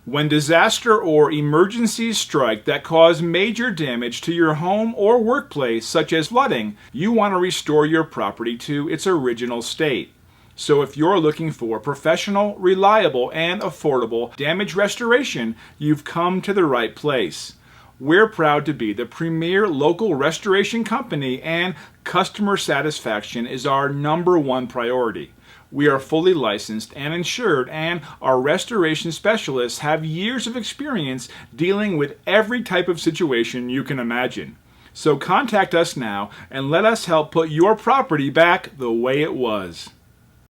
When disaster or emergencies strike that cause major damage to your home or workplace, such as flooding, you want to restore your property to its original state. So if you're looking for professional, reliable, and affordable damage restoration, you've come to the right place. We're proud to be the premier local restoration company, and customer satisfaction is our #1 priority. We are fully licensed and insured, and our restoration specialists have years of experience dealing with every type of situation you can imagine. So contact us now and let us help put your property back the way it was.